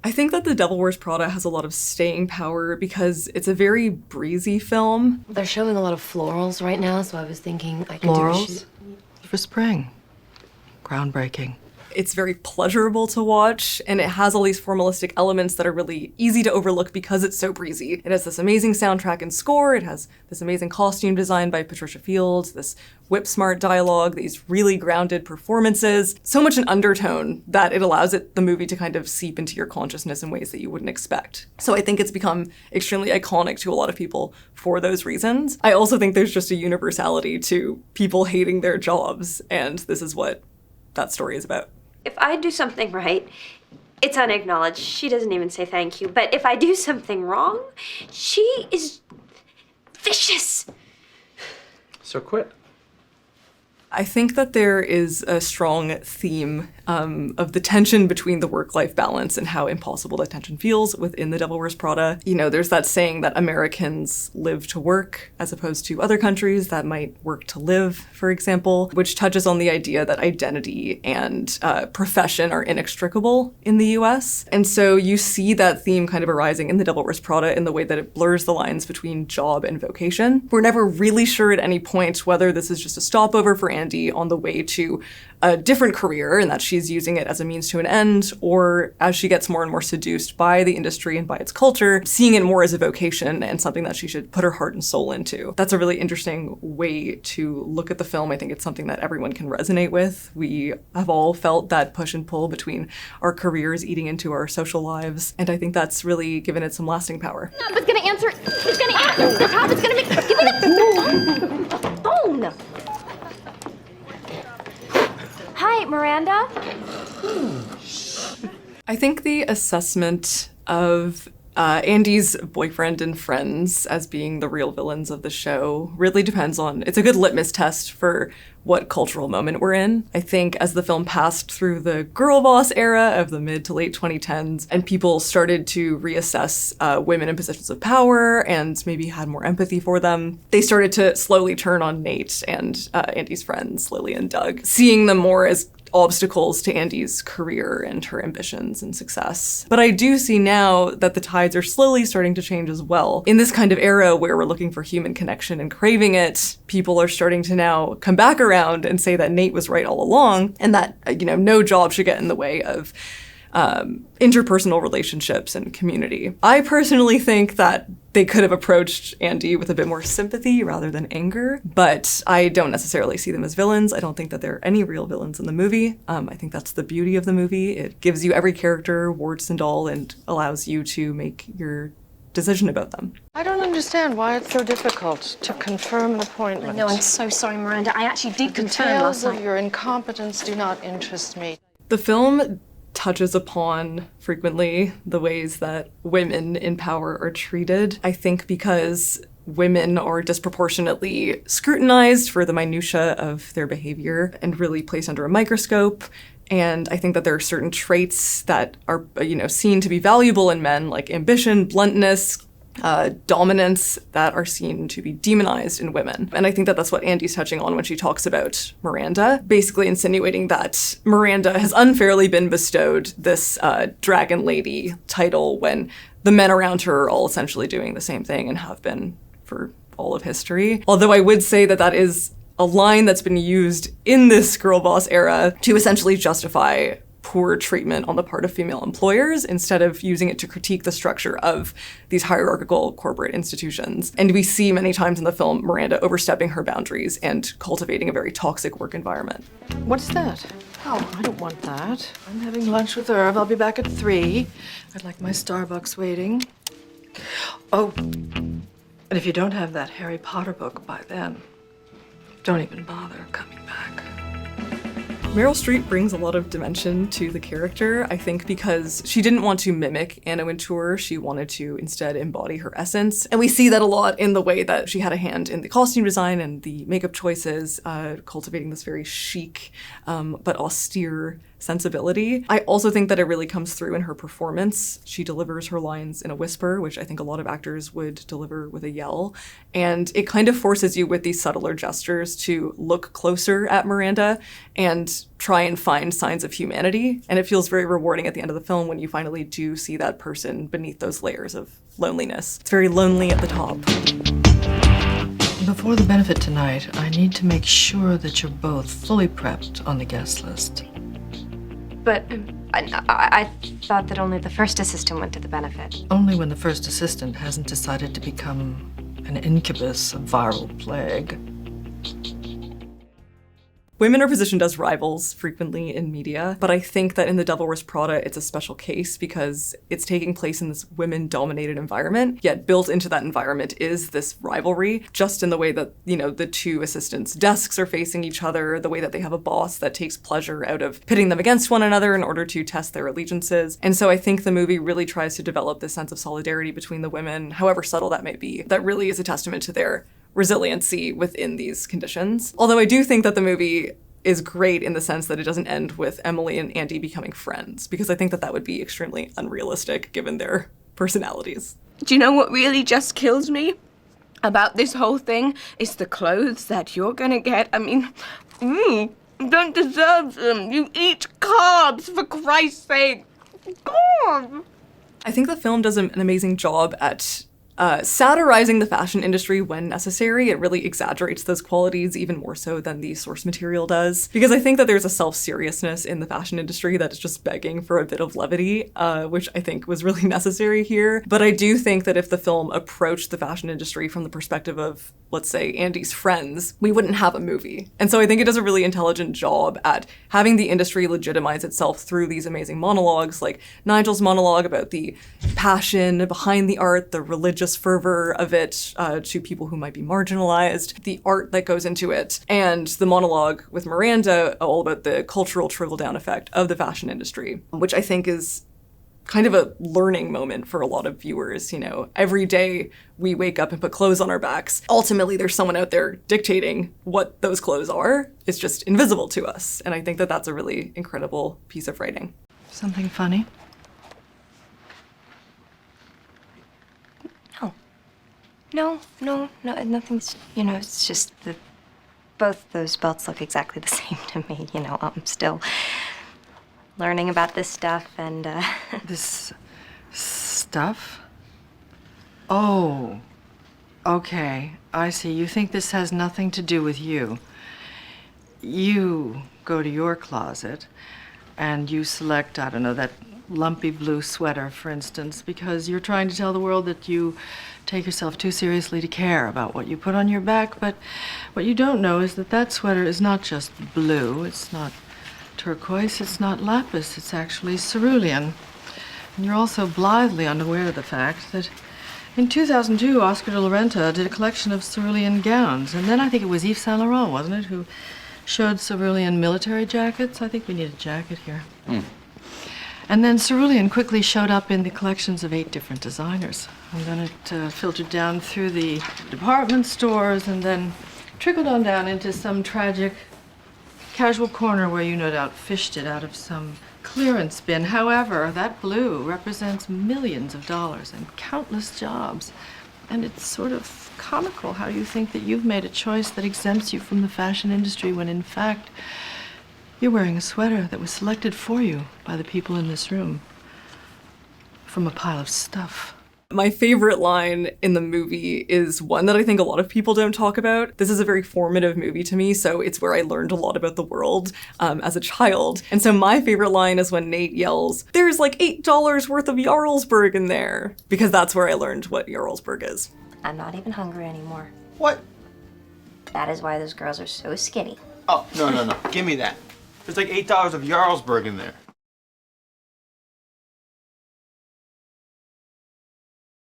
I think that The Devil Wears Prada has a lot of staying power because it's a very breezy film. They're showing a lot of florals right now, so I was thinking I could Florals? do a shoot. For spring. Groundbreaking. It's very pleasurable to watch, and it has all these formalistic elements that are really easy to overlook because it's so breezy. It has this amazing soundtrack and score, it has this amazing costume design by Patricia Fields, this whip-smart dialogue, these really grounded performances, so much an undertone that it allows the movie to kind of seep into your consciousness in ways that you wouldn't expect. So I think it's become extremely iconic to a lot of people for those reasons. I also think there's just a universality to people hating their jobs, and this is what that story is about. If I do something right, it's unacknowledged. She doesn't even say thank you. But if I do something wrong, she is vicious. So quit. I think that there is a strong theme of the tension between the work-life balance and how impossible that tension feels within The Devil Wears Prada. You know, there's that saying that Americans live to work as opposed to other countries that might work to live, for example, which touches on the idea that identity and profession are inextricable in the US. And so you see that theme kind of arising in The Devil Wears Prada in the way that it blurs the lines between job and vocation. We're never really sure at any point whether this is just a stopover for Andy on the way to a different career and that she's using it as a means to an end, or as she gets more and more seduced by the industry and by its culture, seeing it more as a vocation and something that she should put her heart and soul into. That's a really interesting way to look at the film. I think it's something that everyone can resonate with. We have all felt that push and pull between our careers eating into our social lives, and I think that's really given it some lasting power. No, it's gonna answer. It's gonna answer. The top is gonna make. Give me the phone. Hi, Miranda. I think the assessment of Andy's boyfriend and friends as being the real villains of the show really depends on, it's a good litmus test for what cultural moment we're in. I think as the film passed through the girl boss era of the mid to late 2010s and people started to reassess women in positions of power and maybe had more empathy for them, they started to slowly turn on Nate and Andy's friends, Lily and Doug, seeing them more as obstacles to Andy's career and her ambitions and success. But I do see now that the tides are slowly starting to change as well. In this kind of era where we're looking for human connection and craving it, people are starting to now come back around and say that Nate was right all along and that, no job should get in the way of interpersonal relationships and community. I personally think that they could have approached Andy with a bit more sympathy rather than anger, but I don't necessarily see them as villains. I don't think that there are any real villains in the movie. I think that's the beauty of the movie. It gives you every character, warts and all, and allows you to make your decision about them. I don't understand why it's so difficult to confirm an appointment. No, I'm so sorry, Miranda. I actually did The confirm details last of night. your incompetence do not interest me. The film touches upon frequently the ways that women in power are treated. I think because women are disproportionately scrutinized for the minutiae of their behavior and really placed under a microscope. And I think that there are certain traits that are, seen to be valuable in men, like ambition, bluntness, dominance, that are seen to be demonized in women. And I think that that's what Andy's touching on when she talks about Miranda, basically insinuating that Miranda has unfairly been bestowed this dragon lady title when the men around her are all essentially doing the same thing and have been for all of history. Although I would say that that is a line that's been used in this girl boss era to essentially justify poor treatment on the part of female employers instead of using it to critique the structure of these hierarchical corporate institutions. And we see many times in the film Miranda overstepping her boundaries and cultivating a very toxic work environment. What's that? Oh, I don't want that. I'm having lunch with Irv. I'll be back at 3. I'd like my Starbucks waiting. Oh, and if you don't have that Harry Potter book by then, don't even bother coming back. Meryl Streep brings a lot of dimension to the character, I think because she didn't want to mimic Anna Wintour, she wanted to instead embody her essence. And we see that a lot in the way that she had a hand in the costume design and the makeup choices, cultivating this very chic but austere sensibility. I also think that it really comes through in her performance. She delivers her lines in a whisper, which I think a lot of actors would deliver with a yell. And it kind of forces you with these subtler gestures to look closer at Miranda and try and find signs of humanity. And it feels very rewarding at the end of the film when you finally do see that person beneath those layers of loneliness. It's very lonely at the top. Before the benefit tonight, I need to make sure that you're both fully prepped on the guest list. But I thought that only the first assistant went to the benefit. Only when the first assistant hasn't decided to become an incubus of viral plague. Women are positioned as rivals frequently in media, but I think that in The Devil Wears Prada, it's a special case because it's taking place in this women-dominated environment, yet built into that environment is this rivalry, just in the way that, you know, the two assistants' desks are facing each other, the way that they have a boss that takes pleasure out of pitting them against one another in order to test their allegiances. And so I think the movie really tries to develop this sense of solidarity between the women, however subtle that may be, that really is a testament to their resiliency within these conditions. Although I do think that the movie is great in the sense that it doesn't end with Emily and Andy becoming friends, because I think that that would be extremely unrealistic given their personalities. Do you know what really just kills me about this whole thing? It's the clothes that you're gonna get. I mean, you don't deserve them. You eat carbs, for Christ's sake. God. I think the film does an amazing job at satirizing the fashion industry when necessary. It really exaggerates those qualities even more so than the source material does. Because I think that there's a self-seriousness in the fashion industry that is just begging for a bit of levity, which I think was really necessary here. But I do think that if the film approached the fashion industry from the perspective of, let's say, Andy's friends, we wouldn't have a movie. And so I think it does a really intelligent job at having the industry legitimize itself through these amazing monologues, like Nigel's monologue about the passion behind the art, the religious fervor of it to people who might be marginalized, the art that goes into it, and the monologue with Miranda all about the cultural trickle-down effect of the fashion industry, which I think is kind of a learning moment for a lot of viewers. You know, every day we wake up and put clothes on our backs. Ultimately, there's someone out there dictating what those clothes are. It's just invisible to us. And I think that that's a really incredible piece of writing. Something funny? No, nothing's, you know, it's just that both those belts look exactly the same to me, you know. I'm still learning about this stuff and, This stuff? Oh, okay, I see. You think this has nothing to do with you. You go to your closet and you select, I don't know, that lumpy blue sweater, for instance, because you're trying to tell the world that you take yourself too seriously to care about what you put on your back. But what you don't know is that that sweater is not just blue, it's not turquoise, it's not lapis, it's actually cerulean. And you're also blithely unaware of the fact that in 2002, Oscar de la Renta did a collection of cerulean gowns, and then I think it was Yves Saint Laurent, wasn't it, who showed cerulean military jackets? I think we need a jacket here. And then cerulean quickly showed up in the collections of 8 different designers. And then it filtered down through the department stores and then trickled on down into some tragic casual corner where you no doubt fished it out of some clearance bin. However, that blue represents millions of dollars and countless jobs. And it's sort of comical how you think that you've made a choice that exempts you from the fashion industry when in fact you're wearing a sweater that was selected for you by the people in this room from a pile of stuff. My favorite line in the movie is one that I think a lot of people don't talk about. This is a very formative movie to me, so it's where I learned a lot about the world as a child. And so my favorite line is when Nate yells, "There's like $8 worth of Jarlsberg in there," because that's where I learned what Jarlsberg is. I'm not even hungry anymore. What? That is why those girls are so skinny. Oh, no. Give me that. There's like $8 of Jarlsberg in there.